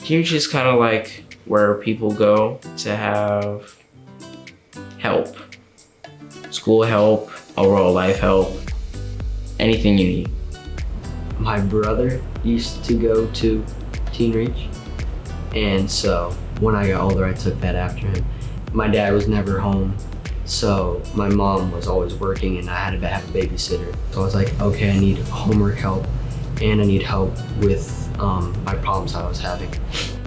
Teen Reach is kind of like where people go to have help. School help, overall life help, anything you need. My brother used to go to Teen Reach, and so when I got older, I took that after him. My dad was never home, so my mom was always working and I had to have a babysitter. So I was like, okay, I need homework help and I need help with my problems I was having.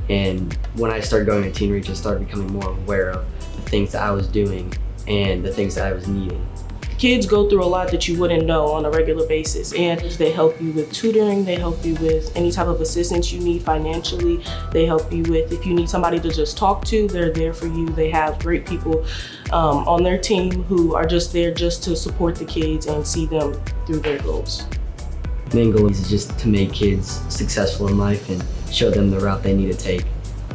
And when I started going to Teen Reach, I started becoming more aware of the things that I was doing and the things that I was needing. Kids go through a lot that you wouldn't know on a regular basis, and they help you with tutoring, they help you with any type of assistance you need financially, they help you with if you need somebody to just talk to, they're there for you. They have great people on their team who are just there just to support the kids and see them through their goals. The main goal is just to make kids successful in life and show them the route they need to take.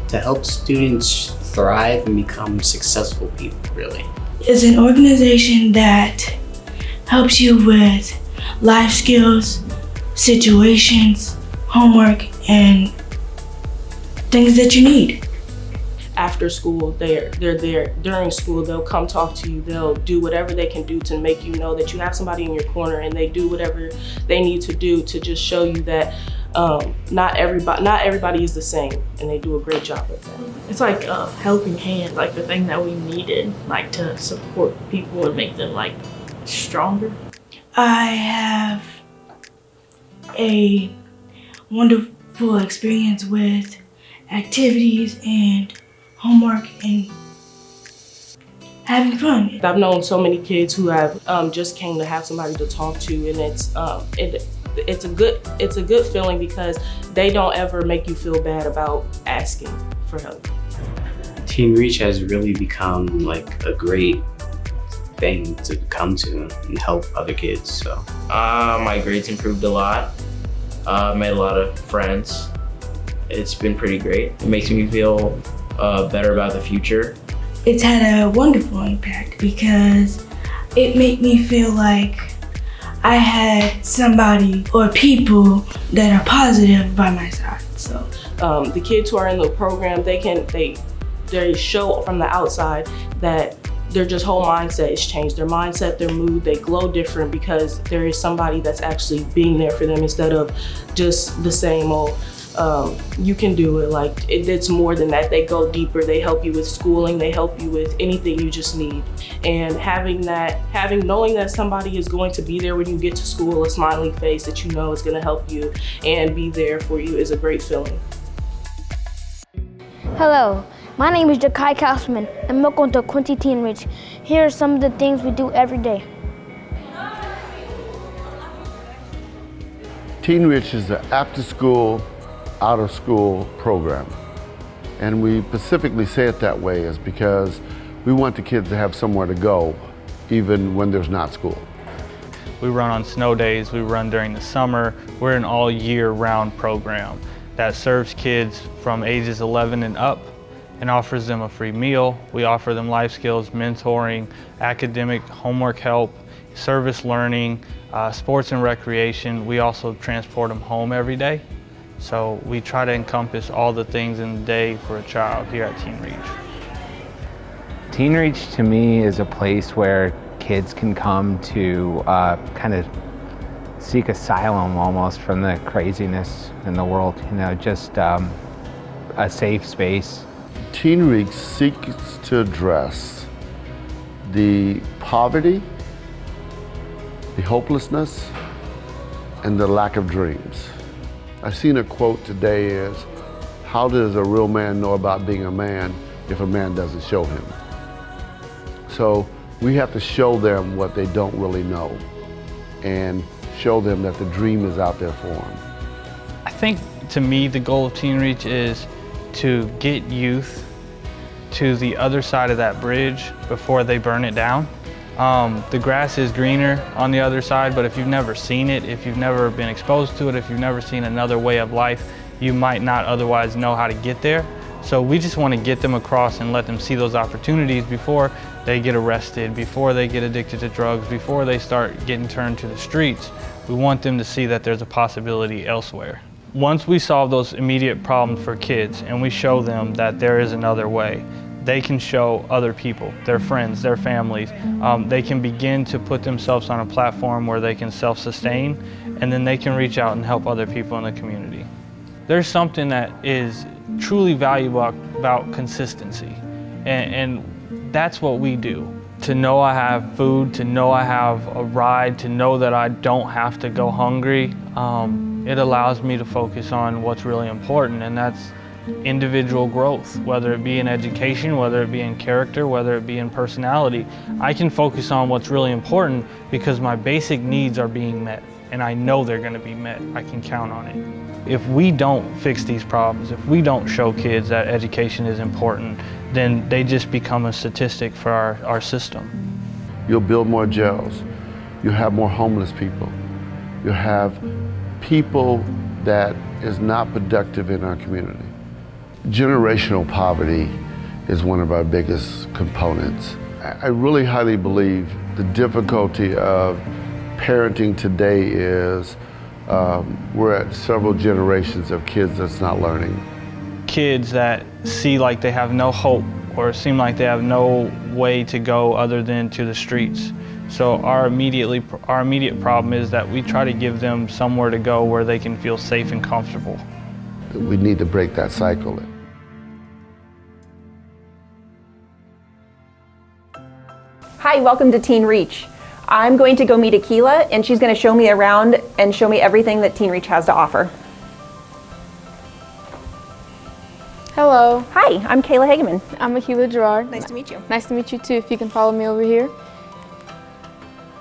To help students thrive and become successful people, really. It's an organization that helps you with life skills, situations, homework, and things that you need. After school, they're there. During school, they'll come talk to you. They'll do whatever they can do to make you know that you have somebody in your corner, and they do whatever they need to do to just show you that not everybody is the same, and they do a great job of that. It's like a helping hand, like the thing that we needed, like to support people and make them like stronger. I have a wonderful experience with activities and homework and having fun. I've known so many kids who have just came to have somebody to talk to, and it's a good feeling because they don't ever make you feel bad about asking for help. Teen Reach has really become like a great thing to come to and help other kids. So My grades improved a lot. Made a lot of friends. It's been pretty great. It makes me feel better about the future. It's had a wonderful impact because it made me feel like I had somebody or people that are positive by my side. So the kids who are in the program, they show from the outside that their just whole mindset is changed. Their mindset, their mood, they glow different because there is somebody that's actually being there for them instead of just the same old, you can do it. Like it's more than that. They go deeper. They help you with schooling. They help you with anything you just need. And knowing that somebody is going to be there when you get to school, a smiling face that you know is going to help you and be there for you is a great feeling. Hello, my name is Jakai Kaufman and welcome to Quincy Teen REACH. Here are some of the things we do every day. Teen REACH is an after-school, out-of-school program. And we specifically say it that way is because we want the kids to have somewhere to go, even when there's not school. We run on snow days, we run during the summer. We're an all year round program that serves kids from ages 11 and up and offers them a free meal. We offer them life skills, mentoring, academic homework help, service learning, sports and recreation. We also transport them home every day. So we try to encompass all the things in the day for a child here at Teen REACH. Teen REACH to me is a place where kids can come to kind of seek asylum almost from the craziness in the world, you know, just a safe space. Teen REACH seeks to address the poverty, the hopelessness, and the lack of dreams. I've seen a quote today is, how does a real man know about being a man if a man doesn't show him? So we have to show them what they don't really know and show them that the dream is out there for them. I think to me the goal of Teen REACH is to get youth to the other side of that bridge before they burn it down. The grass is greener on the other side, but if you've never seen it, if you've never been exposed to it, if you've never seen another way of life, you might not otherwise know how to get there. So we just want to get them across and let them see those opportunities before they get arrested, before they get addicted to drugs, before they start getting turned to the streets. We want them to see that there's a possibility elsewhere. Once we solve those immediate problems for kids and we show them that there is another way, they can show other people, their friends, their families. They can begin to put themselves on a platform where they can self-sustain, and then they can reach out and help other people in the community. There's something that is truly valuable about consistency, and that's what we do. To know I have food, to know I have a ride, to know that I don't have to go hungry, it allows me to focus on what's really important, and that's individual growth, whether it be in education, whether it be in character, whether it be in personality. I can focus on what's really important because my basic needs are being met, and I know they're going to be met. I can count on it. If we don't fix these problems, if we don't show kids that education is important, then they just become a statistic for our system. You'll build more jails. You'll have more homeless people. You'll have people that is not productive in our community. Generational poverty is one of our biggest components. I really highly believe the difficulty of parenting today is we're at several generations of kids that's not learning. Kids that see like they have no hope or seem like they have no way to go other than to the streets. So our immediate problem is that we try to give them somewhere to go where they can feel safe and comfortable. We need to break that cycle. Hi, welcome to Teen Reach. I'm going to go meet Akila, and she's going to show me around and show me everything that Teen Reach has to offer. Hello. Hi, I'm Kayla Hageman. I'm Akila Gerard. Nice to meet you. Nice to meet you too, if you can follow me over here.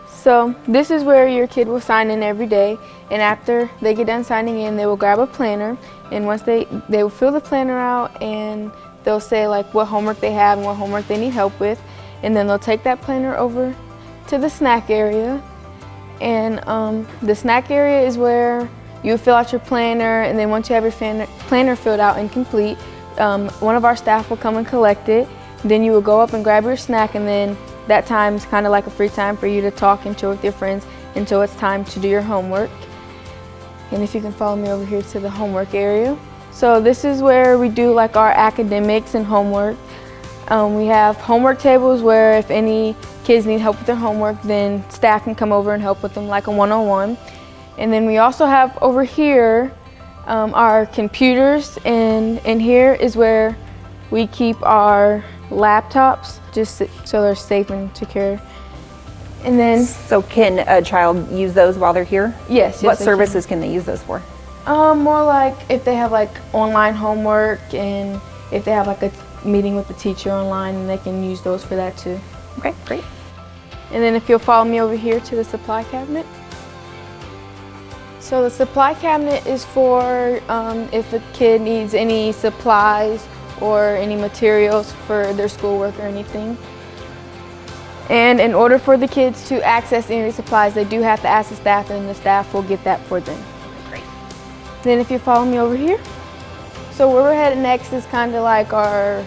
So this is where your kid will sign in every day, and after they get done signing in, they will grab a planner, and once they will fill the planner out, and they'll say like what homework they have and what homework they need help with, and then they'll take that planner over to the snack area, and the snack area is where you fill out your planner, and then once you have your planner filled out and complete, one of our staff will come and collect it. Then you will go up and grab your snack, and then that time is kind of like a free time for you to talk and chill with your friends until it's time to do your homework. And if you can follow me over here to the homework area. So this is where we do like our academics and homework. We have homework tables where if any kids need help with their homework, then staff can come over and help with them like a one-on-one. And then we also have over here our computers, and here is where we keep our laptops just so they're safe and secure. And then, so can a child use those while they're here? Yes. What services can they use those for? More like if they have like online homework, and if they have like a meeting with the teacher online, and they can use those for that too. Okay, great. And then if you'll follow me over here to the supply cabinet. So the supply cabinet is for if a kid needs any supplies or any materials for their schoolwork or anything. And in order for the kids to access any supplies, they do have to ask the staff, and the staff will get that for them. Great. Then if you follow me over here. So where we're headed next is kind of like our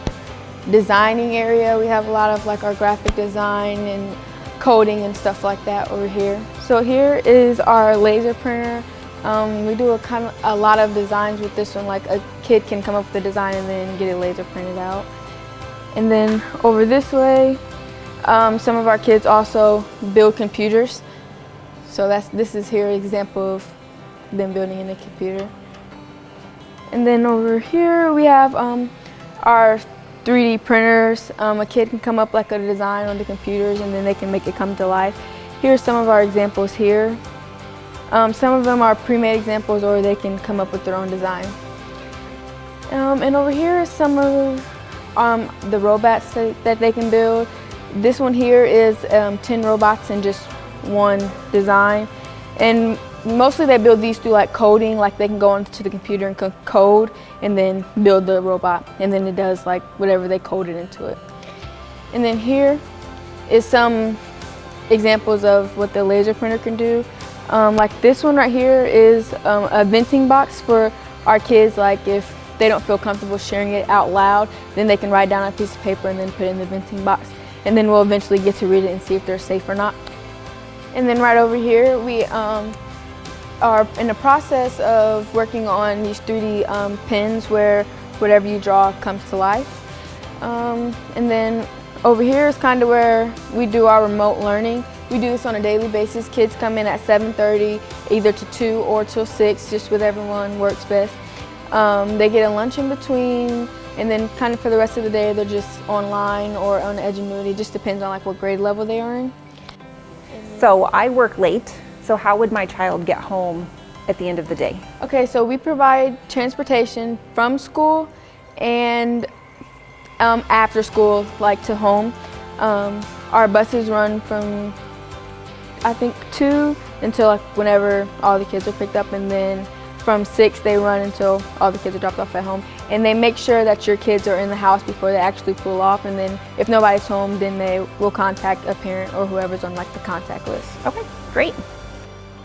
designing area. We have a lot of like our graphic design and coding and stuff like that over here. So here is our laser printer. We do a lot of designs with this one. Like a kid can come up with a design and then get it laser printed out. And then over this way, some of our kids also build computers. So this is here an example of them building in a computer. And then over here we have our 3D printers. A kid can come up like a design on the computers, and then they can make it come to life. Here's some of our examples here. Some of them are pre-made examples, or they can come up with their own design. And over here is some of the robots that they can build. This one here is 10 robots in just one design. And mostly they build these through like coding, like they can go into the computer and code and then build the robot, and then it does like whatever they coded into it. And then here is some examples of what the laser printer can do. Like this one right here is a venting box for our kids. Like if they don't feel comfortable sharing it out loud, then they can write down a piece of paper and then put it in the venting box. And then we'll eventually get to read it and see if they're safe or not. And then right over here, we are in the process of working on these 3D pins where whatever you draw comes to life. And then over here is kind of where we do our remote learning. We do this on a daily basis. Kids come in at 7:30, either to 2 or till 6, just with everyone works best. They get a lunch in between, and then kind of for the rest of the day, they're just online or on Edgenuity. It just depends on like what grade level they are in. So I work late, so how would my child get home at the end of the day? Okay, so we provide transportation from school and after school, like to home. Our buses run from, I think, 2 until like whenever all the kids are picked up, and then from 6 they run until all the kids are dropped off at home. And they make sure that your kids are in the house before they actually pull off, and then if nobody's home, then they will contact a parent or whoever's on like the contact list. Okay, great.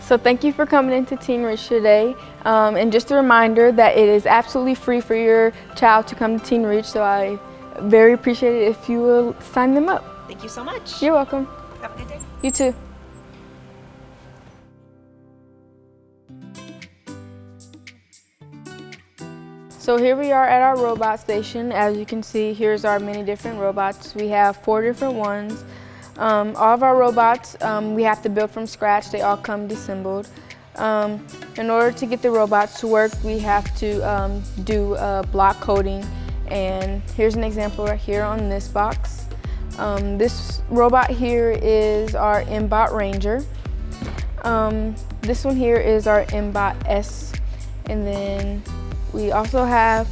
So thank you for coming into Teen Reach today. And just a reminder that it is absolutely free for your child to come to Teen Reach, so I very appreciate it if you will sign them up. Thank you so much. You're welcome. Have a good day. You too. So here we are at our robot station. As you can see, here's our many different robots. We have 4 different ones. All of our robots we have to build from scratch. They all come disassembled. In order to get the robots to work, we have to do block coding. And here's an example right here on this box. This robot here is our MBot Ranger. This one here is our MBot S. And then we also have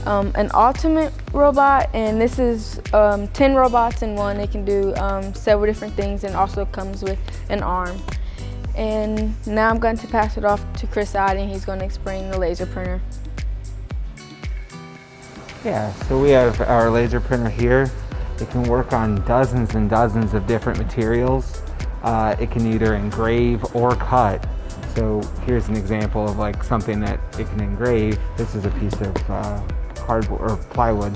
an ultimate robot, and this is 10 robots in one. They can do several different things, and also comes with an arm. And now I'm going to pass it off to Chris Adi, and he's going to explain the laser printer. Yeah, so we have our laser printer here. It can work on dozens and dozens of different materials. It can either engrave or cut. So here's an example of like something that it can engrave. This is a piece of cardboard or plywood,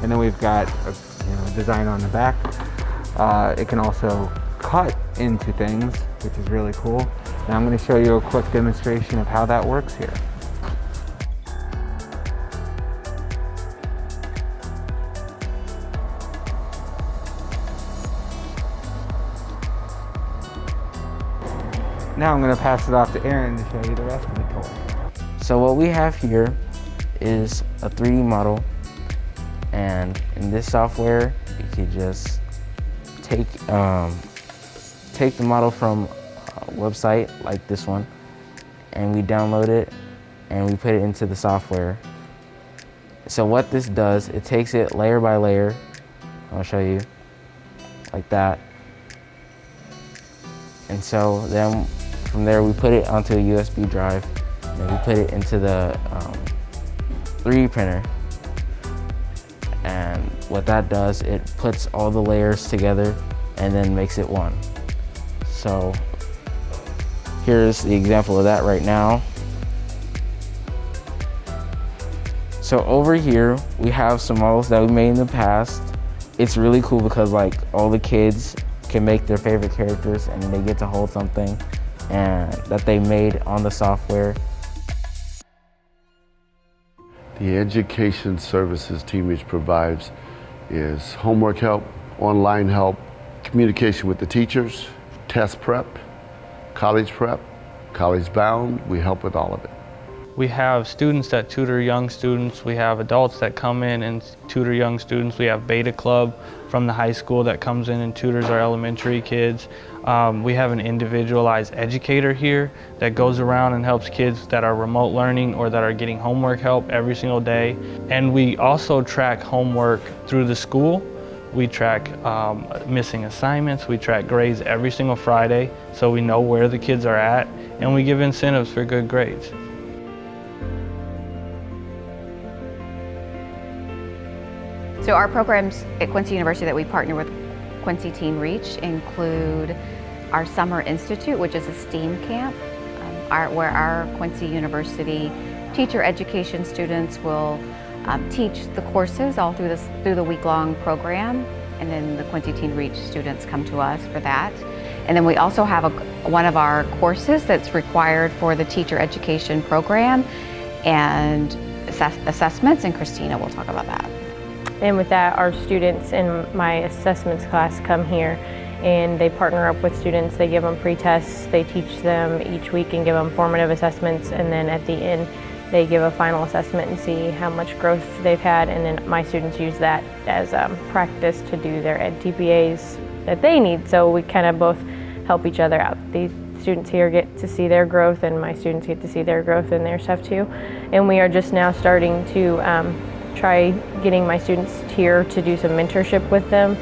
and then we've got a design on the back. It can also cut into things, which is really cool. Now I'm going to show you a quick demonstration of how that works here. Now I'm going to pass it off to Aaron to show you the rest of the toy. So what we have here is a 3D model, and in this software you can just take the model from a website like this one, and we download it and we put it into the software. So what this does, it takes it layer by layer. I'll show you like that. And so then from there we put it onto a USB drive, and then we put it into the 3D printer. And what that does, it puts all the layers together and then makes it one. So here's the example of that right now. So over here we have some models that we made in the past. It's really cool because like all the kids can make their favorite characters, and they get to hold something and that they made on the software. The education services Teen Reach provides is homework help, online help, communication with the teachers, test prep, college bound. We help with all of it. We have students that tutor young students. We have adults that come in and tutor young students. We have Beta Club from the high school that comes in and tutors our elementary kids. We have an individualized educator here that goes around and helps kids that are remote learning or that are getting homework help every single day. And we also track homework through the school. We track missing assignments. We track grades every single Friday, so we know where the kids are at, and we give incentives for good grades. So our programs at Quincy University that we partner with Quincy Teen REACH include our Summer Institute, which is a STEAM camp, where our Quincy University teacher education students will teach the courses all through the week-long program, and then the Quincy Teen REACH students come to us for that. And then we also have one of our courses that's required for the teacher education program and assessments, and Christina will talk about that. And with that, our students in my assessments class come here and they partner up with students. They give them pre-tests, they teach them each week and give them formative assessments, and then at the end they give a final assessment and see how much growth they've had, and then my students use that as practice to do their ed TPAs that they need, so we kind of both help each other out. The students here get to see their growth and my students get to see their growth in their stuff too. And we are just now starting to try getting my students here to do some mentorship with them.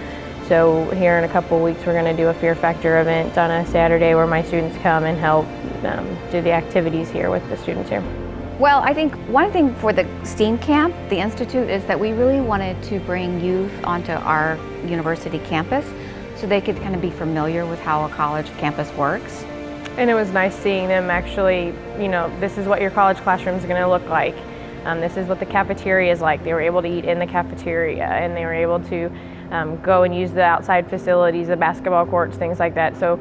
So here in a couple of weeks we're going to do a Fear Factor event on a Saturday where my students come and help do the activities here with the students here. Well, I think one thing for the STEAM camp, the Institute, is that we really wanted to bring youth onto our university campus so they could kind of be familiar with how a college campus works. And it was nice seeing them actually, you know, this is what your college classroom is going to look like. This is what the cafeteria is like. They were able to eat in the cafeteria, and they were able to go and use the outside facilities, the basketball courts, things like that. So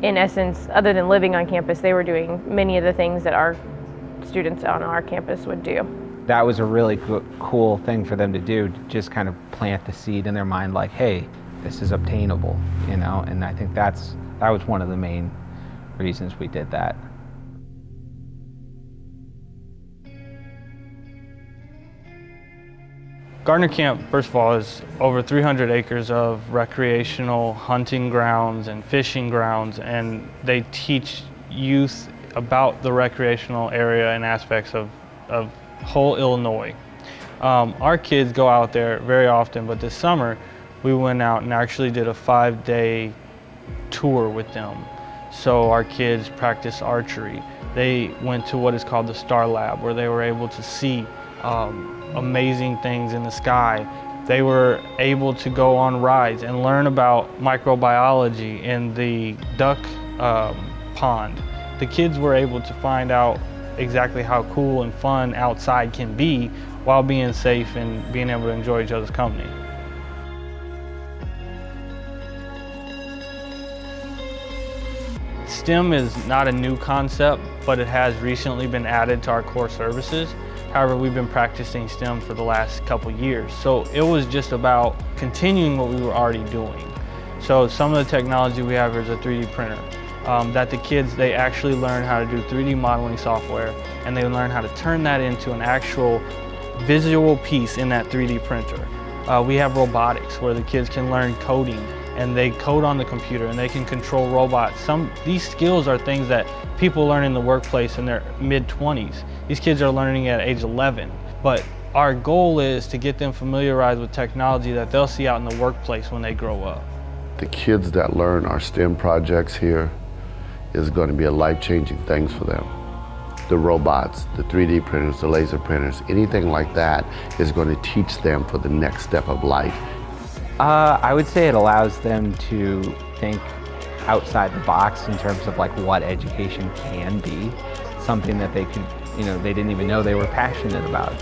in essence, other than living on campus, they were doing many of the things that our students on our campus would do. That was a really cool thing for them to do, to just kind of plant the seed in their mind like, hey, this is obtainable, you know, and I think that was one of the main reasons we did that. Gardner Camp, first of all, is over 300 acres of recreational hunting grounds and fishing grounds, and they teach youth about the recreational area and aspects of whole Illinois. Our kids go out there very often, but this summer we went out and actually did a 5-day tour with them. So our kids practiced archery. They went to what is called the Star Lab, where they were able to see amazing things in the sky. They were able to go on rides and learn about microbiology in the duck pond. The kids were able to find out exactly how cool and fun outside can be while being safe and being able to enjoy each other's company. STEM is not a new concept, but it has recently been added to our core services. However, we've been practicing STEM for the last couple years. So it was just about continuing what we were already doing. So some of the technology we have is a 3D printer. That the kids, they actually learn how to do 3D modeling software, and they learn how to turn that into an actual visual piece in that 3D printer. We have robotics, where the kids can learn coding, and they code on the computer, and they can control robots. These skills are things that people learn in the workplace in their mid-20s. These kids are learning at age 11, but our goal is to get them familiarized with technology that they'll see out in the workplace when they grow up. The kids that learn our STEM projects here is going to be a life-changing thing for them. The robots, the 3D printers, the laser printers, anything like that is going to teach them for the next step of life. I would say it allows them to think outside the box in terms of like what education can be, something that they could, you know, they didn't even know they were passionate about.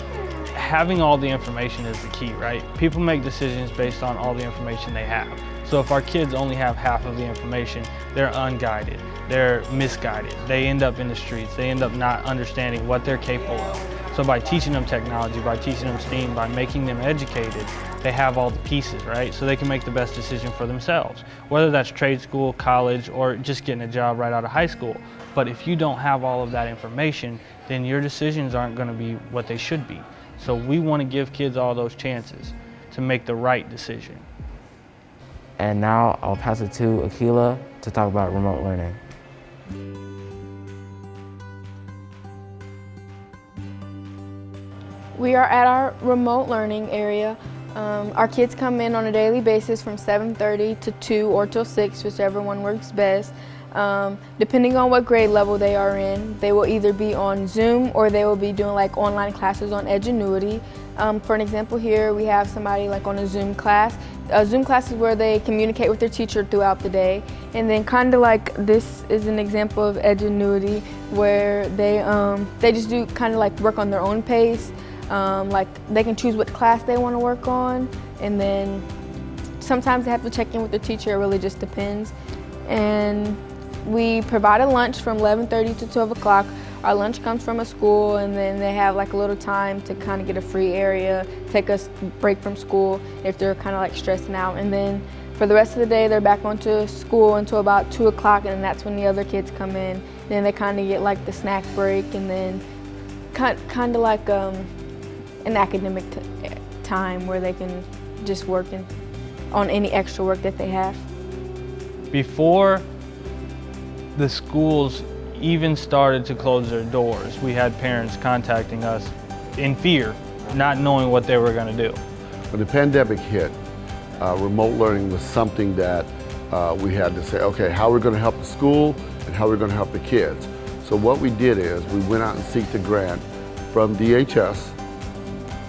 Having all the information is the key, right? People make decisions based on all the information they have. So if our kids only have half of the information, they're unguided, they're misguided. They end up in the streets, they end up not understanding what they're capable of. So by teaching them technology, by teaching them STEAM, by making them educated, they have all the pieces, right? So they can make the best decision for themselves, whether that's trade school, college, or just getting a job right out of high school. But if you don't have all of that information, then your decisions aren't going to be what they should be. So we want to give kids all those chances to make the right decision. And now I'll pass it to Akila to talk about remote learning. We are at our remote learning area. Our kids come in on a daily basis from 7:30 to 2 or till 6, whichever one works best. Depending on what grade level they are in, they will either be on Zoom or they will be doing like online classes on Edgenuity. For an example here, we have somebody like on a Zoom class. A Zoom class is where they communicate with their teacher throughout the day. And then kind of like this is an example of Edgenuity where they just do kind of like work on their own pace. Like they can choose what class they want to work on, and then sometimes they have to check in with the teacher. It really just depends. and we provide a lunch from 11:30 to 12 o'clock. Our lunch comes from a school, and then they have like a little time to kind of get a free area, take a break from school if they're kind of like stressing out. And then for the rest of the day, they're back onto school until about 2 o'clock, and that's when the other kids come in. Then they kind of get like the snack break, and then kind of like an academic time where they can just work on any extra work that they have. Before the schools even started to close their doors, we had parents contacting us in fear, not knowing what they were going to do. When the pandemic hit, remote learning was something that we had to say, okay, how are we going to help the school and how are we going to help the kids? So what we did is we went out and sought the grant from DHS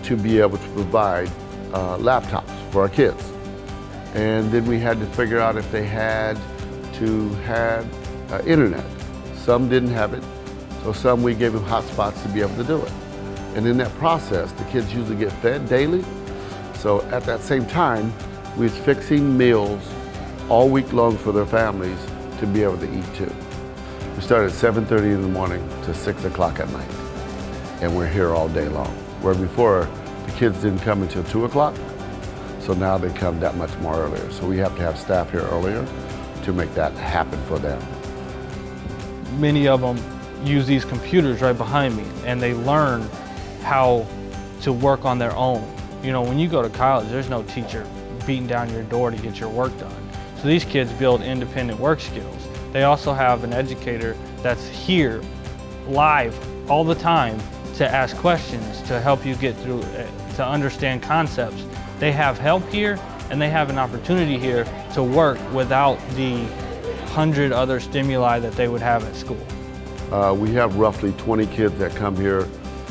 to be able to provide laptops for our kids. And then we had to figure out if they had to have internet. Some didn't have it, so some we gave them hotspots to be able to do it. And in that process, the kids usually get fed daily. So at that same time, we was fixing meals all week long for their families to be able to eat too. We started at 7:30 in the morning to 6 o'clock at night. And we're here all day long. Where before, the kids didn't come until 2 o'clock. So now they come that much more earlier. So we have to have staff here earlier to make that happen for them. Many of them use these computers right behind me, and they learn how to work on their own. You know, when you go to college, there's no teacher beating down your door to get your work done. So these kids build independent work skills. They also have an educator that's here live all the time to ask questions, to help you get through, to understand concepts. They have help here, and they have an opportunity here to work without the 100 other stimuli that they would have at school. We have roughly 20 kids that come here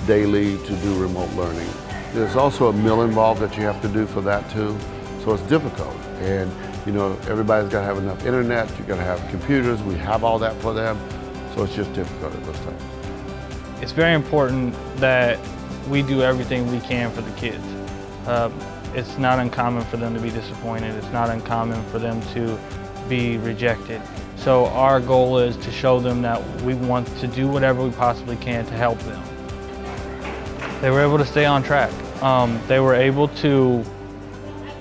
daily to do remote learning. There's also a meal involved that you have to do for that too, so it's difficult. And you know, everybody's got to have enough internet, you got to have computers, we have all that for them, so it's just difficult at this time. It's very important that we do everything we can for the kids. It's not uncommon for them to be disappointed, it's not uncommon for them to be rejected. So our goal is to show them that we want to do whatever we possibly can to help them. They were able to stay on track. They were able to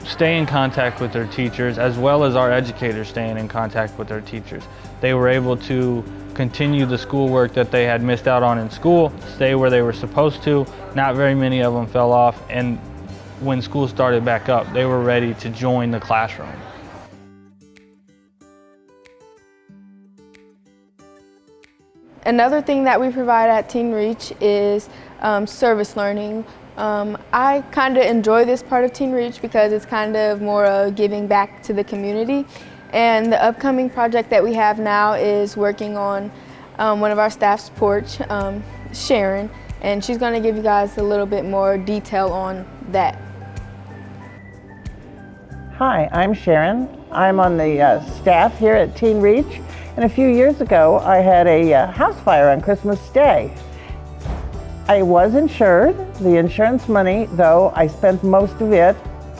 stay in contact with their teachers, as well as our educators staying in contact with their teachers. They were able to continue the schoolwork that they had missed out on in school, stay where they were supposed to. Not very many of them fell off, and when school started back up, they were ready to join the classroom. Another thing that we provide at Teen Reach is service learning. I kind of enjoy this part of Teen Reach because it's kind of more giving back to the community. And the upcoming project that we have now is working on one of our staff's porch, Sharon, and she's going to give you guys a little bit more detail on that. Hi, I'm Sharon. I'm on the staff here at Teen Reach, and a few years ago I had a house fire on Christmas Day. I was insured. The insurance money, though, I spent most of it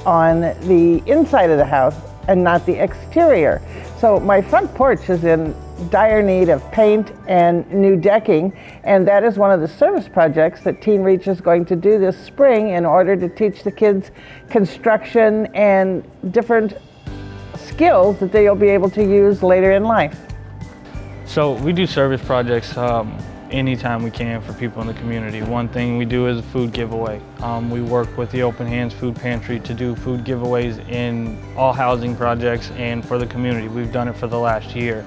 on the inside of the house and not the exterior. So my front porch is in dire need of paint and new decking, and that is one of the service projects that Teen Reach is going to do this spring in order to teach the kids construction and different skills that they'll be able to use later in life. So we do service projects anytime we can for people in the community. One thing we do is a food giveaway. We work with the Open Hands Food Pantry to do food giveaways in all housing projects and for the community. We've done it for the last year.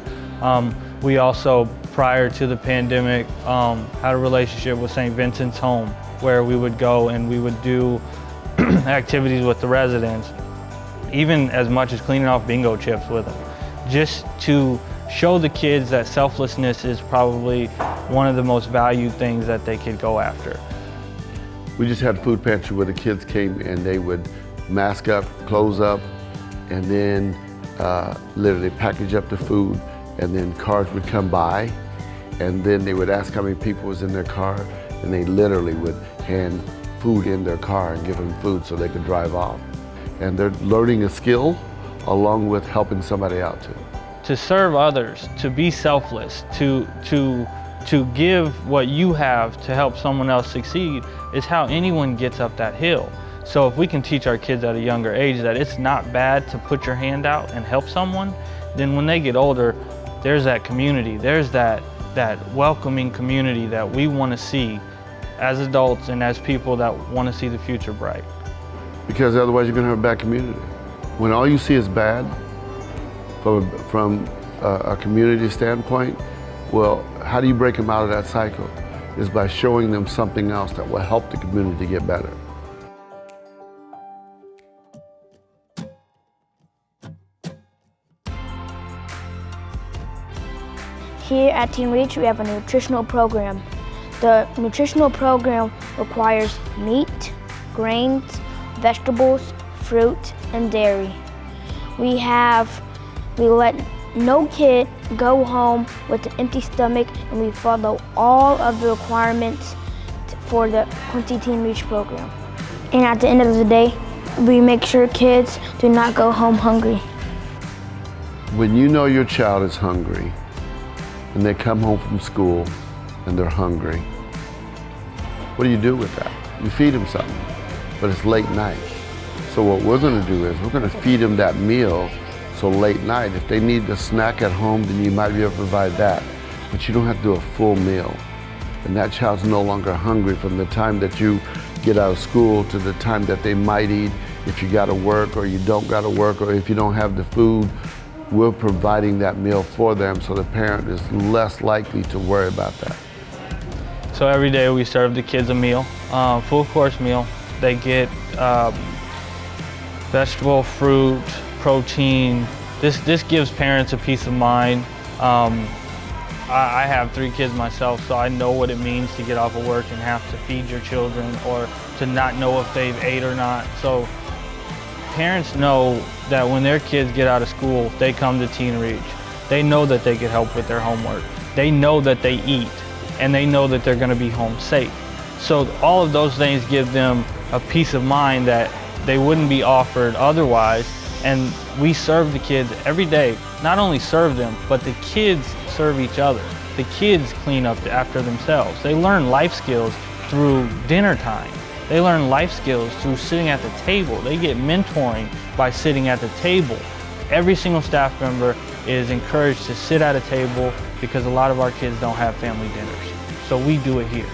We also, prior to the pandemic, had a relationship with St. Vincent's Home, where we would go and we would do activities with the residents, even as much as cleaning off bingo chips with them, just to show the kids that selflessness is probably one of the most valued things that they could go after. We just had a food pantry where the kids came and they would mask up, close up, and then literally package up the food, and then cars would come by, and then they would ask how many people was in their car, and they literally would hand food in their car and give them food so they could drive off. And they're learning a skill along with helping somebody out too. to serve others, to be selfless, to give what you have to help someone else succeed is how anyone gets up that hill. So if we can teach our kids at a younger age that it's not bad to put your hand out and help someone, then when they get older, there's that community, there's that welcoming community that we want to see as adults and as people that want to see the future bright. Because otherwise you're going to have a bad community. When all you see is bad, from a community standpoint, well, how do you break them out of that cycle? Is by showing them something else that will help the community get better. Here at Teen Reach, we have a nutritional program. The nutritional program requires meat, grains, vegetables, fruit, and dairy. We let no kid go home with an empty stomach, and we follow all of the requirements for the Quincy Teen Reach program. And at the end of the day, we make sure kids do not go home hungry. When you know your child is hungry, and they come home from school and they're hungry, what do you do with that? You feed them something, but it's late night. So what we're gonna do is we're gonna feed them that meal, so late night, if they need a snack at home, then you might be able to provide that. But you don't have to do a full meal. And that child's no longer hungry from the time that you get out of school to the time that they might eat. If you gotta work or you don't gotta work, or if you don't have the food, we're providing that meal for them so the parent is less likely to worry about that. So every day we serve the kids a meal, full course meal. They get vegetable, fruit, protein. This gives parents a peace of mind. I have 3 kids myself, so I know what it means to get off of work and have to feed your children or to not know if they've ate or not. So parents know that when their kids get out of school, they come to Teen Reach. They know that they get help with their homework. They know that they eat, and they know that they're gonna be home safe. So all of those things give them a peace of mind that they wouldn't be offered otherwise. And we serve the kids every day. Not only serve them, but the kids serve each other. The kids clean up after themselves. They learn life skills through dinner time. They learn life skills through sitting at the table. They get mentoring by sitting at the table. Every single staff member is encouraged to sit at a table because a lot of our kids don't have family dinners. So we do it here.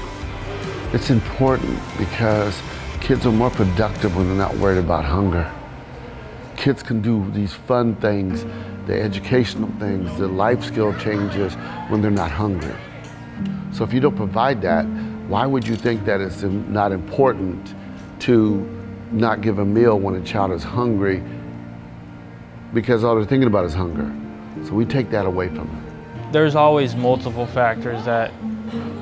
It's important because kids are more productive when they're not worried about hunger. Kids can do these fun things, the educational things, the life skill changes when they're not hungry. So if you don't provide that, why would you think that it's not important to not give a meal when a child is hungry because all they're thinking about is hunger? So we take that away from them. There's always multiple factors that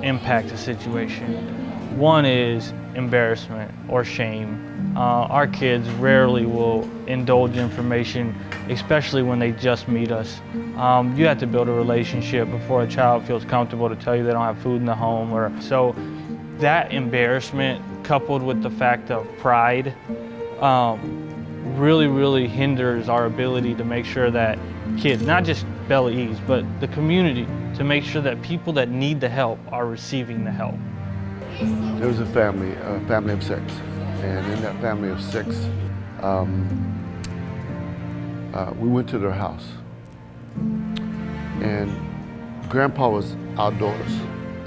impact a situation. One is embarrassment or shame. Our kids rarely will indulge information, especially when they just meet us. You have to build a relationship before a child feels comfortable to tell you they don't have food in the home. So that embarrassment, coupled with the fact of pride, really hinders our ability to make sure that kids, not just Bella Eves, but the community, to make sure that people that need the help are receiving the help. There was a family of 6. And in that family of 6, we went to their house. And Grandpa was outdoors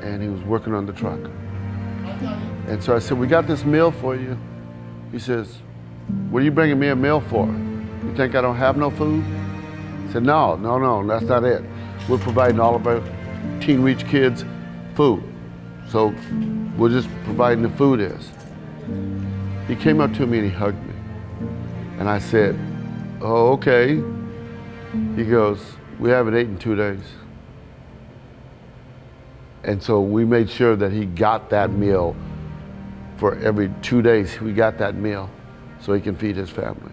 and he was working on the truck. And so I said, we got this meal for you. He says, what are you bringing me a meal for? You think I don't have no food? I said, no, that's not it. We're providing all of our Teen Reach kids food. So we're just providing the food is. He came up to me and he hugged me. And I said, oh, okay. He goes, we haven't eaten in 2 days. And so we made sure that he got that meal for every 2 days. We got that meal so he can feed his family.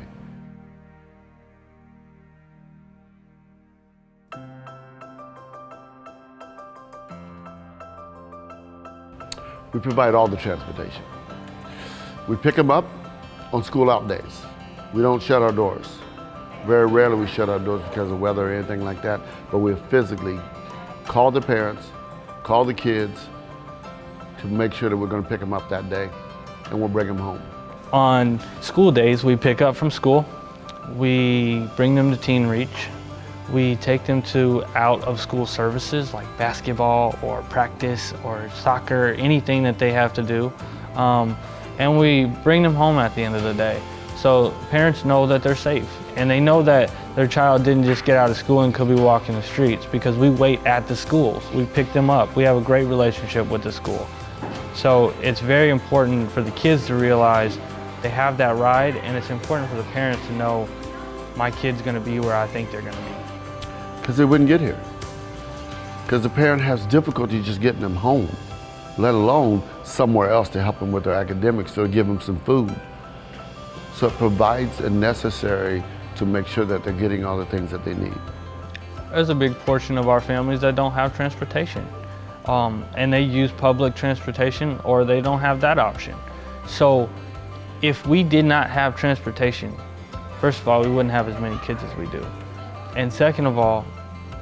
We provide all the transportation. We pick them up on school out days. We don't shut our doors. Very rarely we shut our doors because of weather or anything like that, but we'll physically call the parents, call the kids to make sure that we're going to pick them up that day, and we'll bring them home. On school days, we pick up from school, we bring them to Teen Reach, we take them to out of school services like basketball or practice or soccer, anything that they have to do, and we bring them home at the end of the day. So parents know that they're safe, and they know that their child didn't just get out of school and could be walking the streets, because we wait at the schools. We pick them up. We have a great relationship with the school. So it's very important for the kids to realize they have that ride, and it's important for the parents to know my kid's gonna be where I think they're gonna be. Because they wouldn't get here. Because the parent has difficulty just getting them home, let alone somewhere else to help them with their academics or give them some food. So it provides a necessary to make sure that they're getting all the things that they need. There's a big portion of our families that don't have transportation, and they use public transportation, or they don't have that option. So if we did not have transportation, first of all, we wouldn't have as many kids as we do. And second of all,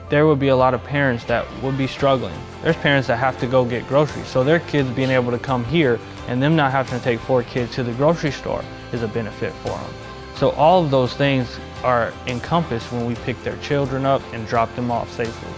there would be a lot of parents that would be struggling. There's parents that have to go get groceries, so their kids being able to come here and them not having to take 4 kids to the grocery store is a benefit for them. So all of those things are encompassed when we pick their children up and drop them off safely.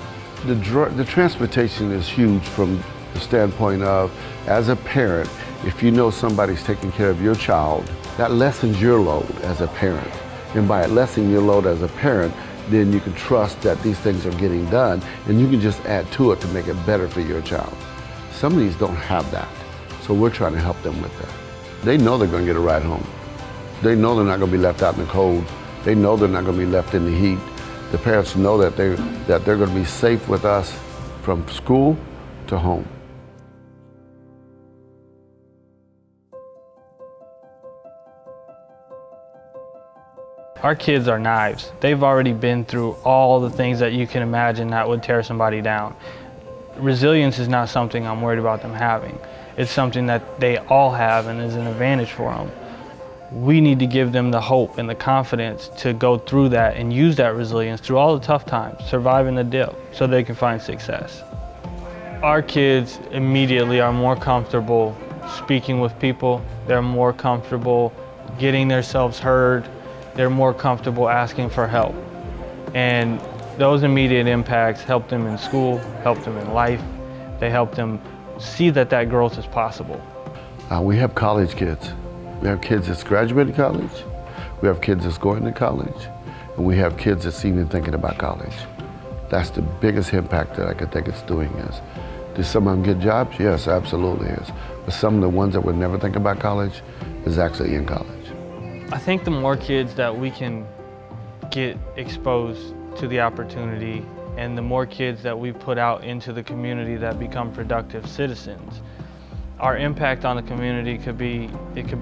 The transportation is huge from the standpoint of, as a parent, if you know somebody's taking care of your child, that lessens your load as a parent. And by lessening your load as a parent, then you can trust that these things are getting done, and you can just add to it to make it better for your child. Some of these don't have that, so we're trying to help them with that. They know they're going to get a ride home. They know they're not going to be left out in the cold. They know they're not going to be left in the heat. The parents know that they're going to be safe with us from school to home. Our kids are knives. They've already been through all the things that you can imagine that would tear somebody down. Resilience is not something I'm worried about them having. It's something that they all have and is an advantage for them. We need to give them the hope and the confidence to go through that and use that resilience through all the tough times, surviving the dip, so they can find success. Our kids immediately are more comfortable speaking with people. They're more comfortable getting themselves heard. They're more comfortable asking for help. And those immediate impacts help them in school, help them in life. They help them see that that growth is possible. We have college kids. We have kids that's graduated college. We have kids that's going to college. And we have kids that's even thinking about college. That's the biggest impact that I could think it's doing is. Do some of them get jobs? Yes, absolutely is. But some of the ones that would never think about college is actually in college. I think the more kids that we can get exposed to the opportunity, and the more kids that we put out into the community that become productive citizens, our impact on the community could be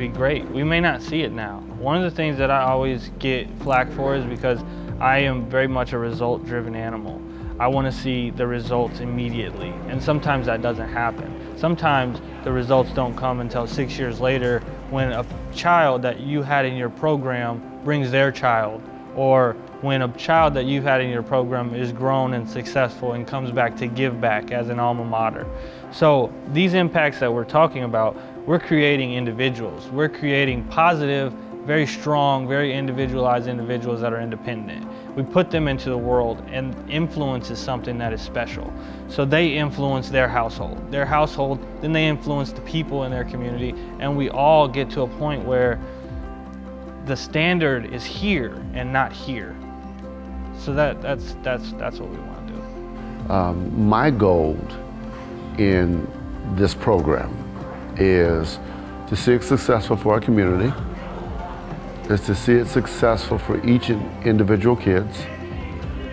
great. We may not see it now. One of the things that I always get flack for is because I am very much a result-driven animal. I want to see the results immediately, and sometimes that doesn't happen. Sometimes the results don't come until 6 years later, when a child that you had in your program brings their child, or when a child that you've had in your program is grown and successful and comes back to give back as an alma mater. So these impacts that we're talking about, we're creating individuals. We're creating positive, very strong, very individualized individuals that are independent. We put them into the world, and influence is something that is special. So they influence their household, then they influence the people in their community, and we all get to a point where the standard is here and not here. So that's what we want to do. My goal in this program is to see it successful for our community, is to see it successful for each individual kids,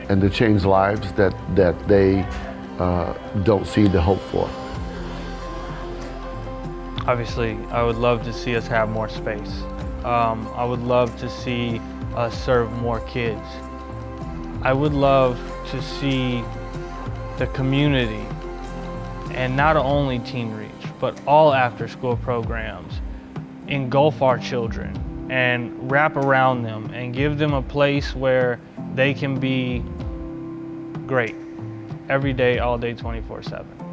and to change lives that they don't see the hope for. Obviously, I would love to see us have more space. I would love to see us serve more kids. I would love to see the community, and not only Teen Reach, but all after-school programs, engulf our children, and wrap around them and give them a place where they can be great every day, all day, 24/7.